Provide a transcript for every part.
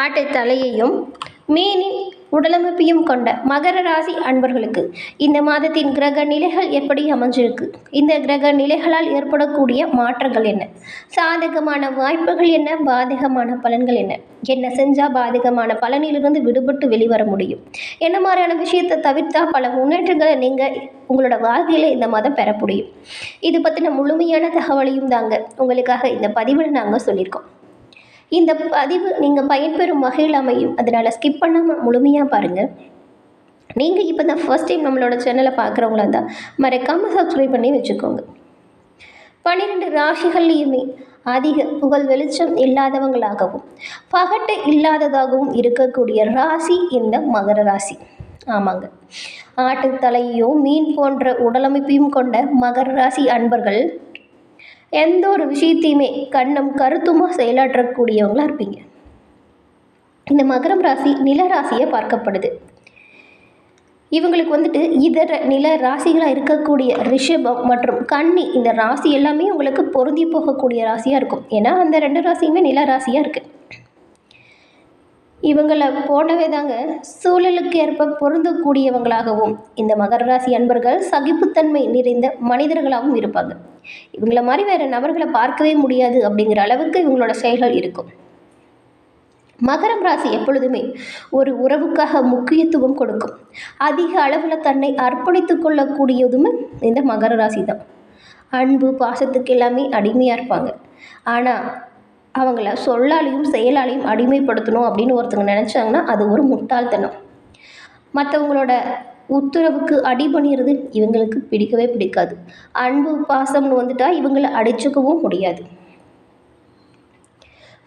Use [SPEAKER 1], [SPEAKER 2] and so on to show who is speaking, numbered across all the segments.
[SPEAKER 1] ஆட்டு தலையையும் மீனின் உடலமைப்பையும் கொண்ட மகர ராசி அன்பர்களுக்கு இந்த மாதத்தின் கிரக நிலைகள் எப்படி அமைஞ்சிருக்கு? இந்த கிரக நிலைகளால் ஏற்படக்கூடிய மாற்றங்கள் என்ன? சாதகமான வாய்ப்புகள் என்ன? பாதகமான பலன்கள் என்ன? என்ன செஞ்சால் பாதகமான பலனிலிருந்து விடுபட்டு வெளிவர முடியும்? என்ன மாதிரியான விஷயத்தை தவிர்த்தா பல முன்னேற்றங்களை நீங்கள் உங்களோட வாழ்க்கையில் இந்த மாதம் பெற முடியும்? இது பற்றின முழுமையான தகவலையும் தாங்க உங்களுக்காக இந்த பதிவில் நாங்கள் சொல்லியிருக்கோம். இந்த பதிவு நீங்கள் பயன்பெறும் வகையில் அமையும், அதனால் ஸ்கிப் பண்ணாமல் முழுமையாக பாருங்கள். நீங்கள் இப்போ தான் ஃபர்ஸ்ட் டைம் நம்மளோட சேனலை பார்க்குறவங்களா இருந்தால் மறக்காமல் சப்ஸ்கிரைப் பண்ணி வச்சுக்கோங்க. 12 ராசிகள்லையுமே அதிக புகழ் வெளிச்சம் இல்லாதவங்களாகவும் பகட்டு இல்லாததாகவும் இருக்கக்கூடிய ராசி இந்த மகர ராசி. ஆமாங்க, ஆட்டு தலையையும் மீன் போன்ற உடலமைப்பையும் கொண்ட மகர ராசி அன்பர்கள் எந்த ஒரு விஷயத்தையுமே கண்ணும் கருத்துமாக செயலாற்றக்கூடியவங்களாக இருப்பீங்க. இந்த மகரம் ராசி நில ராசியை பார்க்கப்படுது. இவங்களுக்கு இதர நில ராசிகளாக இருக்கக்கூடிய ரிஷபம் மற்றும் கன்னி இந்த ராசி எல்லாமே உங்களுக்கு பொருந்தி போகக்கூடிய ராசியாக இருக்கும். ஏன்னா அந்த 2 ராசியுமே நில ராசியாக இருக்குது. இவங்களை போலவே தாங்க சூழலுக்கு ஏற்ப பொருந்தக்கூடியவங்களாகவும் இந்த மகர ராசி அன்பர்கள் சகிப்புத்தன்மை நிறைந்த மனிதர்களாகவும் இருப்பாங்க. இவங்கள மாதிரி வேறு நபர்களை பார்க்கவே முடியாது அப்படிங்கிற அளவுக்கு இவங்களோட செயல்கள் இருக்கும். மகரம் ராசி எப்பொழுதுமே ஒரு உறவுக்காக முக்கியத்துவம் கொடுக்கும். அதிக அளவில் தன்னை அர்ப்பணித்து கொள்ளக்கூடியதுமே இந்த மகர ராசி தான். அன்பு பாசத்துக்கு எல்லாமே அடிமையாக இருப்பாங்க. ஆனால் அவங்கள சொல்லாலையும் செயலாலையும் அடிமைப்படுத்தணும் அப்படின்னு ஒருத்தவங்க நினச்சாங்கன்னா அது ஒரு முட்டாள்தனம். மற்றவங்களோட உத்தரவுக்கு அடிபணிகிறது இவங்களுக்கு பிடிக்கவே பிடிக்காது. அன்பு பாசம்னு வந்துட்டால் இவங்களை அடிச்சுக்கவும் முடியாது.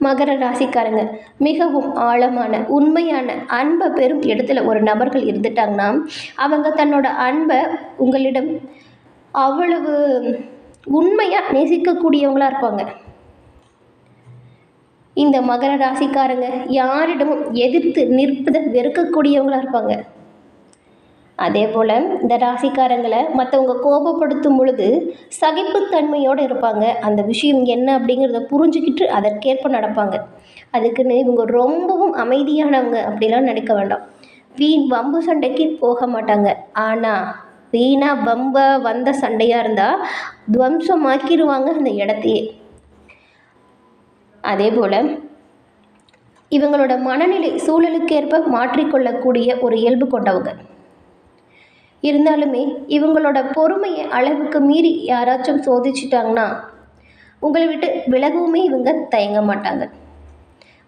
[SPEAKER 1] மகர ராசிக்காரங்க மிகவும் ஆழமான உண்மையான அன்பை பெரும் இடத்துல ஒரு நபர்கள் இருந்துட்டாங்கன்னா அவங்க தன்னோட அன்பை உங்களிடம் அவ்வளவு உண்மையாக நேசிக்கக்கூடியவங்களாக இருப்பாங்க. இந்த மகர ராசிக்காரங்க யாரிடமும் எதிர்த்து நிற்பதை வெறுக்கக்கூடியவங்களாக இருப்பாங்க. அதே போல் இந்த ராசிக்காரங்களை மற்றவங்க கோபப்படுத்தும் பொழுது சகிப்புத்தன்மையோடு இருப்பாங்க. அந்த விஷயம் என்ன அப்படிங்கிறத புரிஞ்சுக்கிட்டு அதற்கேற்ப நடப்பாங்க. அதுக்குன்னு இவங்க ரொம்பவும் அமைதியானவங்க அப்படிலாம் நினைக்க வேண்டாம். வீண் வம்பு சண்டைக்கு போக மாட்டாங்க. ஆனால் வீணாக வம்ப வந்த சண்டையாக இருந்தால் துவம்சமாக்கிடுவாங்க அந்த இடத்தையே. அதே போல் இவங்களோட மனநிலை சூழலுக்கேற்ப மாற்றிக்கொள்ளக்கூடிய ஒரு இயல்பு கொண்டவங்க. இருந்தாலுமே இவங்களோட பொறுமையை அளவுக்கு மீறி யாராச்சும் சோதிச்சிட்டாங்கன்னா உங்களை விட்டு விலகவுமே இவங்க தயங்க மாட்டாங்க.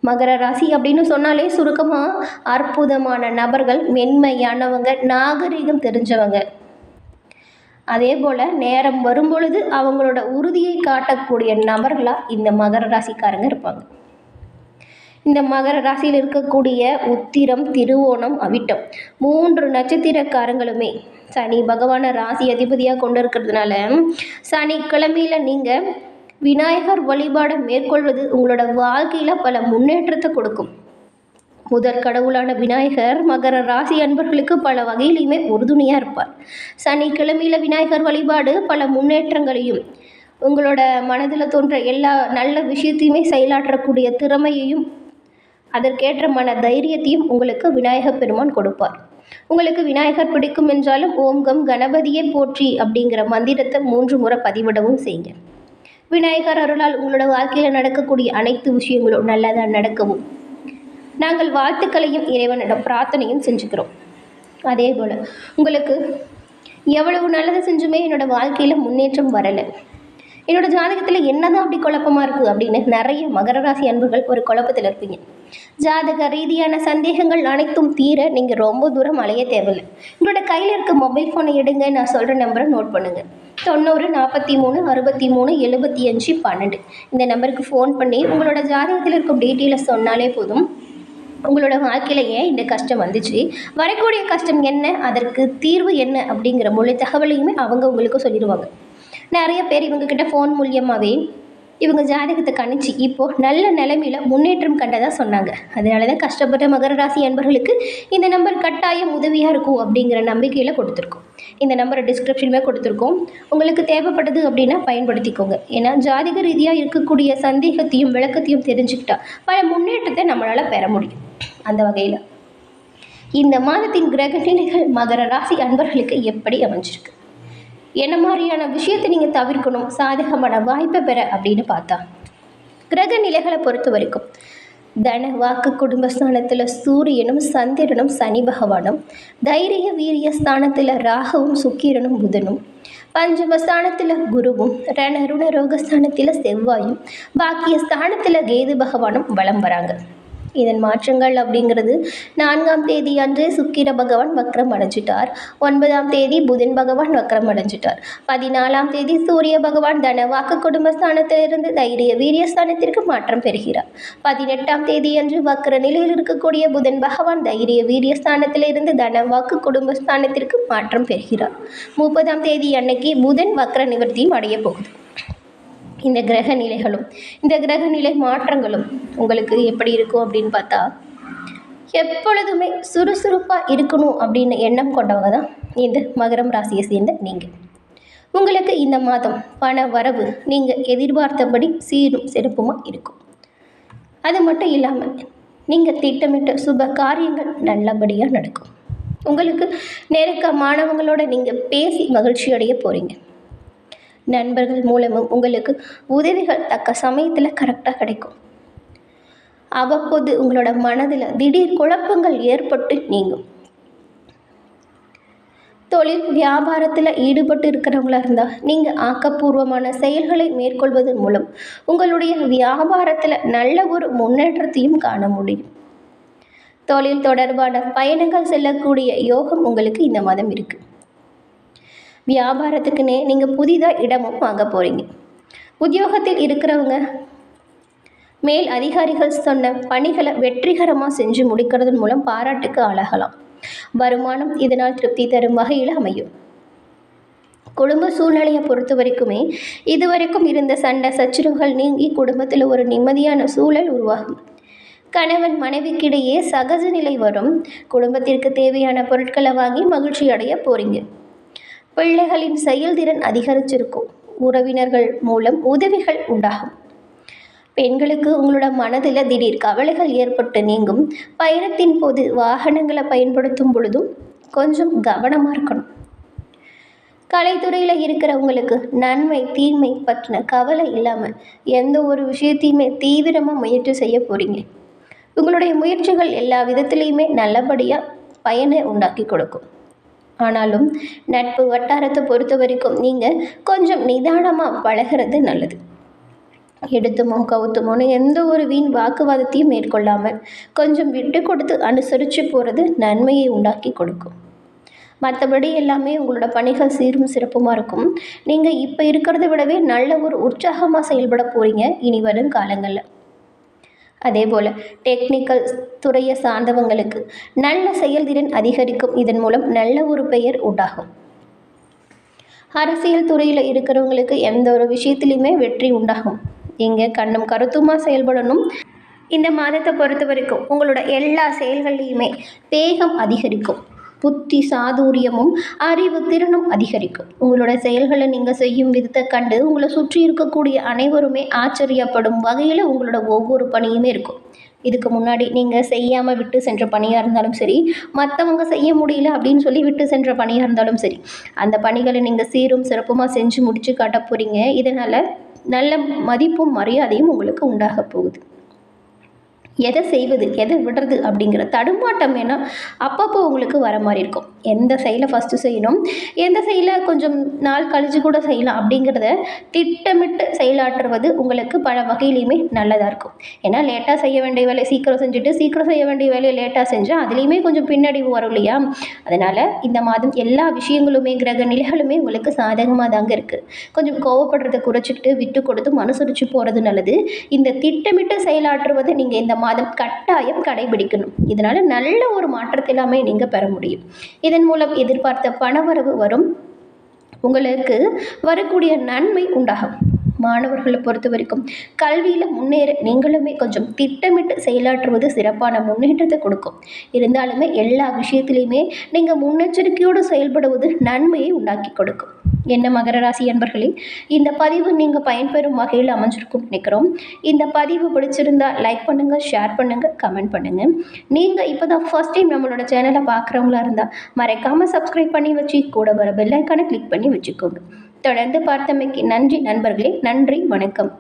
[SPEAKER 1] மகர ராசி அப்படின்னு சொன்னாலே சுருக்கமாக அற்புதமான நபர்கள், மென்மையானவங்க, நாகரிகம் தெரிஞ்சவங்க. அதே போல் நேரம் வரும்பொழுது அவங்களோட உறுதியை காட்டக்கூடிய நபர்களாக இந்த மகர ராசிக்காரங்க இருப்பாங்க. இந்த மகர ராசியில் இருக்கக்கூடிய உத்திரம், திருவோணம், அவிட்டம் 3 நட்சத்திரக்காரங்களுமே சனி பகவானை ராசி அதிபதியாக கொண்டு இருக்கிறதுனால சனிக்கிழமையில் நீங்கள் விநாயகர் வழிபாடை மேற்கொள்வது உங்களோட வாழ்க்கையில் பல முன்னேற்றத்தை கொடுக்கும். முதற் கடவுளான விநாயகர் மகர ராசி அன்பர்களுக்கு பல வகையிலையுமே உறுதுணையாக இருப்பார். சனிக்கிழமையில் விநாயகர் வழிபாடு பல முன்னேற்றங்களையும் உங்களோட மனதில் தோன்ற எல்லா நல்ல விஷயத்தையுமே செயலாற்றக்கூடிய திறமையையும் அதற்கேற்ற மன தைரியத்தையும் உங்களுக்கு விநாயகர் பெருமான் கொடுப்பார். உங்களுக்கு விநாயகர் பிடிக்கும் என்றாலும் ஓம் கம் கணபதியே போற்றி அப்படிங்கிற மந்திரத்தை 3 முறை பதிவிடவும் செய்யுங்க. விநாயகர் அருளால் உங்களோட வாழ்க்கையில் நடக்கக்கூடிய அனைத்து விஷயங்களும் நல்லதாக நடக்கவும் நாங்கள் வாழ்த்துக்களையும் இறைவனிடம் பிரார்த்தனையும் செஞ்சுக்கிறோம். அதே போல் உங்களுக்கு எவ்வளவு நல்லது செஞ்சுமே என்னோடய வாழ்க்கையில் முன்னேற்றம் வரலை, என்னோடய ஜாதகத்தில் என்னதான் அப்படி குழப்பமாக இருக்குது அப்படின்னு நிறைய மகர ராசி அன்பர்கள் ஒரு குழப்பத்தில் இருப்பீங்க. ஜாதக ரீதியான சந்தேகங்கள் அனைத்தும் தீர நீங்கள் ரொம்ப தூரம் அலைய தேவையில்லை. உங்களோட கையில் இருக்க மொபைல் ஃபோனை எடுங்க, நான் சொல்கிற நம்பரை நோட் பண்ணுங்கள். 90 43 63 75 12 இந்த நம்பருக்கு ஃபோன் பண்ணி உங்களோட ஜாதகத்தில் இருக்கும் டீட்டெயிலை சொன்னாலே போதும். உங்களோட வாழ்க்கையில் ஏன் இந்த கஷ்டம் வந்துச்சு, வரக்கூடிய கஷ்டம் என்ன, அதற்கு தீர்வு என்ன அப்படிங்கிற முழு தகவலையுமே அவங்க உங்களுக்கு சொல்லிடுவாங்க. நிறைய பேர் இவங்கக்கிட்ட ஃபோன் மூலியமாகவே இவங்க ஜாதகத்தை கணிச்சு இப்போது நல்ல நிலைமையில் முன்னேற்றம் கண்டதாக சொன்னாங்க. அதனால தான் கஷ்டப்பட்ட மகர ராசி அன்பர்களுக்கு இந்த நம்பர் கட்டாயம் உதவியாக இருக்கும் அப்படிங்கிற நம்பிக்கையில் கொடுத்துருக்கோம். இந்த நம்பரை டிஸ்கிரிப்ஷனுமே கொடுத்துருக்கோம். உங்களுக்கு தேவைப்படுது அப்படின்னா பயன்படுத்திக்கோங்க. ஏன்னா ஜாதிக ரீதியாக இருக்கக்கூடிய சந்தேகத்தையும் விளக்கத்தையும் தெரிஞ்சுக்கிட்டா பல முன்னேற்றத்தை நம்மளால் பெற முடியும். அந்த வகையில் இந்த மாதத்தின் கிரக நிலைகள் மகர ராசி அன்பர்களுக்கு எப்படி அமைஞ்சிருக்கு, என்ன மாதிரியான விஷயத்தை நீங்கள் தவிர்க்கணும் சாதகமான வாய்ப்பை பெற அப்படின்னு பார்த்தா, கிரக நிலைகளை பொறுத்த வரைக்கும் தன வாக்கு குடும்பஸ்தானத்தில் சூரியனும் சந்திரனும் சனி பகவானும், தைரிய வீரிய ஸ்தானத்தில் ராகவும் சுக்கிரனும் புதனும், பஞ்சமஸ்தானத்தில் குருவும், ருண ரோகஸ்தானத்தில் செவ்வாயும், பாக்கிய ஸ்தானத்தில் கேது பகவானும் வலம் வராங்க. இதன் மாற்றங்கள் அப்படிங்கிறது 4ஆம் தேதி அன்று சுக்கிர பகவான் வக்ரம் அடைஞ்சிட்டார். 9ஆம் தேதி புதன் பகவான் வக்ரம் அடைஞ்சிட்டார். 14ஆம் தேதி சூரிய பகவான் தனவாக்கு குடும்பஸ்தானத்திலிருந்து தைரிய வீரியஸ்தானத்திற்கு மாற்றம் பெறுகிறார். 18ஆம் தேதி அன்று வக்ர நிலையில் இருக்கக்கூடிய புதன் பகவான் தைரிய வீரியஸ்தானத்திலிருந்து தனவாக்கு குடும்பஸ்தானத்திற்கு மாற்றம் பெறுகிறார். 30ஆம் தேதி அன்னைக்கு புதன் வக்ர நிவர்த்தியும் அடைய போகுது. இந்த கிரக நிலைகளும் இந்த கிரக நிலை மாற்றங்களும் உங்களுக்கு எப்படி இருக்கும் அப்படின்னு பார்த்தா, எப்பொழுதுமே சுறுசுறுப்பாக இருக்கணும் அப்படின்னு எண்ணம் கொண்டவங்க தான் இந்த மகரம் ராசியை சேர்ந்த நீங்கள். உங்களுக்கு இந்த மாதம் பண வரவு நீங்கள் எதிர்பார்த்தபடி சீரும் சிறப்புமாக இருக்கும். அது மட்டும் இல்லாமல் நீங்கள் திட்டமிட்ட சுப காரியங்கள் நல்லபடியாக நடக்கும். உங்களுக்கு நெருக்கமானவங்களோட நீங்கள் பேசி மகிழ்ச்சி அடைய போகிறீங்க. நண்பர்கள் மூலமும் உங்களுக்கு உதவிகள் தக்க சமயத்தில் கரெக்டாக கிடைக்கும். அவ்வப்போது உங்களோட மனதில் திடீர் குழப்பங்கள் ஏற்பட்டு நீங்கும். தொழில் வியாபாரத்தில் ஈடுபட்டு இருக்கிறவங்களா இருந்தால் நீங்கள் ஆக்கப்பூர்வமான செயல்களை மேற்கொள்வதன் மூலம் உங்களுடைய வியாபாரத்தில் நல்ல ஒரு முன்னேற்றத்தையும் காண முடியும். தொழில் தொடர்பான பயணங்கள் செல்லக்கூடிய யோகம் உங்களுக்கு இந்த மாதம் இருக்குது. வியாபாரத்துக்குன்னே நீங்கள் புதிதாக இடமும் வாங்க போகிறீங்க. உத்தியோகத்தில் இருக்கிறவங்க மேல் அதிகாரிகள் சொன்ன பணிகளை வெற்றிகரமாக செஞ்சு முடிக்கிறதன் மூலம் பாராட்டுக்கு ஆளாகலாம். வருமானம் இதனால் திருப்தி தரும் வகையில் அமையும். குடும்ப சூழ்நிலையை பொறுத்த வரைக்குமே இதுவரைக்கும் இருந்த சண்டை சச்சரவுகள் நீங்கி குடும்பத்தில் ஒரு நிம்மதியான சூழல் உருவாகும். கணவன் மனைவிக்கிடையே சகஜ நிலை வரும். குடும்பத்திற்கு தேவையான பொருட்களை வாங்கி மகிழ்ச்சி அடைய போகிறீங்க. பிள்ளைகளின் செயல்திறன் அதிகரிச்சிருக்கும். உறவினர்கள் மூலம் உதவிகள் உண்டாகும். பெண்களுக்கு உங்களோட மனதில் திடீர் கவலைகள் ஏற்பட்டு நீங்கும். பயணத்தின் போது வாகனங்களை பயன்படுத்தும் பொழுதும் கொஞ்சம் கவனமாக இருக்கணும். கலைத்துறையில் இருக்கிறவங்களுக்கு நன்மை தீமை பற்றின கவலை இல்லாமல் எந்த ஒரு விஷயத்தையுமே தீவிரமாக முயற்சி செய்ய போகிறீங்க. உங்களுடைய முயற்சிகள் எல்லா விதத்துலேயுமே நல்லபடியாக பயனை உண்டாக்கி கொடுக்கும். ஆனாலும் நட்பு வட்டாரத்தை பொறுத்த வரைக்கும் நீங்கள் கொஞ்சம் நிதானமாக பழகிறது நல்லது. எடுத்துமோ கவுத்துமோன்னு எந்த ஒரு வீண் வாக்குவாதத்தையும் மேற்கொள்ளாமல் கொஞ்சம் விட்டு கொடுத்து அனுசரித்து போகிறது நன்மையை உண்டாக்கி கொடுக்கும். மற்றபடி எல்லாமே உங்களோட பணிகள் சீரும் சிறப்புமாக இருக்கும். நீங்கள் இப்போ இருக்கிறத விடவே நல்ல ஒரு உற்சாகமாக செயல்பட போகிறீங்க இனி வரும் காலங்களில். அதே போல் டெக்னிக்கல் துறையை சார்ந்தவங்களுக்கு நல்ல செயல்திறன் அதிகரிக்கும். இதன் மூலம் நல்ல ஒரு பெயர் உண்டாகும். அரசியல் துறையில் இருக்கிறவங்களுக்கு எந்த ஒரு விஷயத்துலையுமே வெற்றி உண்டாகும். இங்கே கண்ணும் கருத்துமாக செயல்படணும். இந்த மாதத்தை பொறுத்த வரைக்கும் உங்களோட எல்லா செயல்கள்லையுமே வேகம் அதிகரிக்கும். புத்தி சாதுரியமும் அறிவு திறனும் அதிகரிக்கும். உங்களோட செயல்களை நீங்கள் செய்யும் விதத்தை கண்டு உங்களை சுற்றி இருக்கக்கூடிய அனைவருமே ஆச்சரியப்படும் வகையில் உங்களோட ஒவ்வொரு பணியுமே இருக்கும். இதுக்கு முன்னாடி நீங்கள் செய்யாமல் விட்டு சென்ற பணியாக இருந்தாலும் சரி, மற்றவங்க செய்ய முடியல அப்படின்னு சொல்லி விட்டு சென்ற பணியாக இருந்தாலும் சரி, அந்த பணிகளை நீங்கள் சீரும் சிறப்புமாக செஞ்சு முடித்து காட்ட போகிறீங்க. இதனால் நல்ல மதிப்பும் மரியாதையும் உங்களுக்கு உண்டாக போகுது. எதை செய்வது எதை விடுறது அப்படிங்கிற தடுமாட்டம் வேணால் அப்பப்போ உங்களுக்கு வர மாதிரி இருக்கும். எந்த செயலை ஃபஸ்ட்டு செய்யணும், எந்த செயலை கொஞ்சம் நாள் கழித்து கூட செய்யலாம் அப்படிங்கிறத திட்டமிட்டு செயலாற்றுவது உங்களுக்கு பல வகையிலையுமே நல்லதாக இருக்கும். ஏன்னா லேட்டாக செய்ய வேண்டிய வேலையை சீக்கிரம் செஞ்சுட்டு சீக்கிரம் செய்ய வேண்டிய வேலையை லேட்டாக செஞ்சால் அதுலேயுமே கொஞ்சம் பின்னடைவு வரும் இல்லையா? அதனால் இந்த மாதம் எல்லா விஷயங்களுமே கிரக நிலைகளுமே உங்களுக்கு சாதகமாக தாங்க இருக்குது. கொஞ்சம் கோவப்படுறதை குறைச்சிக்கிட்டு விட்டு கொடுத்து அனுசரித்து போகிறது நல்லது. இந்த திட்டமிட்டு செயலாற்றுவதை நீங்கள் இந்த மாதம் கட்டாயம் கடைபிடிக்கணும். இதனால் நல்ல ஒரு மாற்றத்தை எல்லாமே நீங்கள் பெற முடியும். இதன் மூலம் எதிர்பார்த்த பணவரவு வரும். உங்களுக்கு வரக்கூடிய நன்மை உண்டாகும். மாணவர்களை பொறுத்த வரைக்கும் கல்வியில் முன்னேற நீங்களுமே கொஞ்சம் திட்டமிட்டு செயலாற்றுவது சிறப்பான முன்னேற்றத்தை கொடுக்கும். இருந்தாலுமே எல்லா விஷயத்திலையுமே நீங்கள் முன்னெச்சரிக்கையோடு செயல்படுவது நன்மையை உண்டாக்கி கொடுக்கும். என்ன மகர ராசி அன்பர்களே, இந்த பதிவு நீங்கள் பயன்பெறும் வகையில் அமைஞ்சிருக்கும்னு நினைக்கிறோம். இந்த பதிவு பிடிச்சிருந்தா லைக் பண்ணுங்கள், ஷேர் பண்ணுங்கள், கமெண்ட் பண்ணுங்கள். நீங்கள் இப்போ தான் ஃபர்ஸ்ட் டைம் நம்மளோட சேனலை பார்க்குறவங்களா இருந்தால் மறக்காமல் சப்ஸ்கிரைப் பண்ணி வச்சு கூட வர பெல் ஐக்கானை கிளிக் பண்ணி வச்சுக்கோங்க. தொடர்ந்து பார்த்தமைக்கு நன்றி நண்பர்களே. நன்றி, வணக்கம்.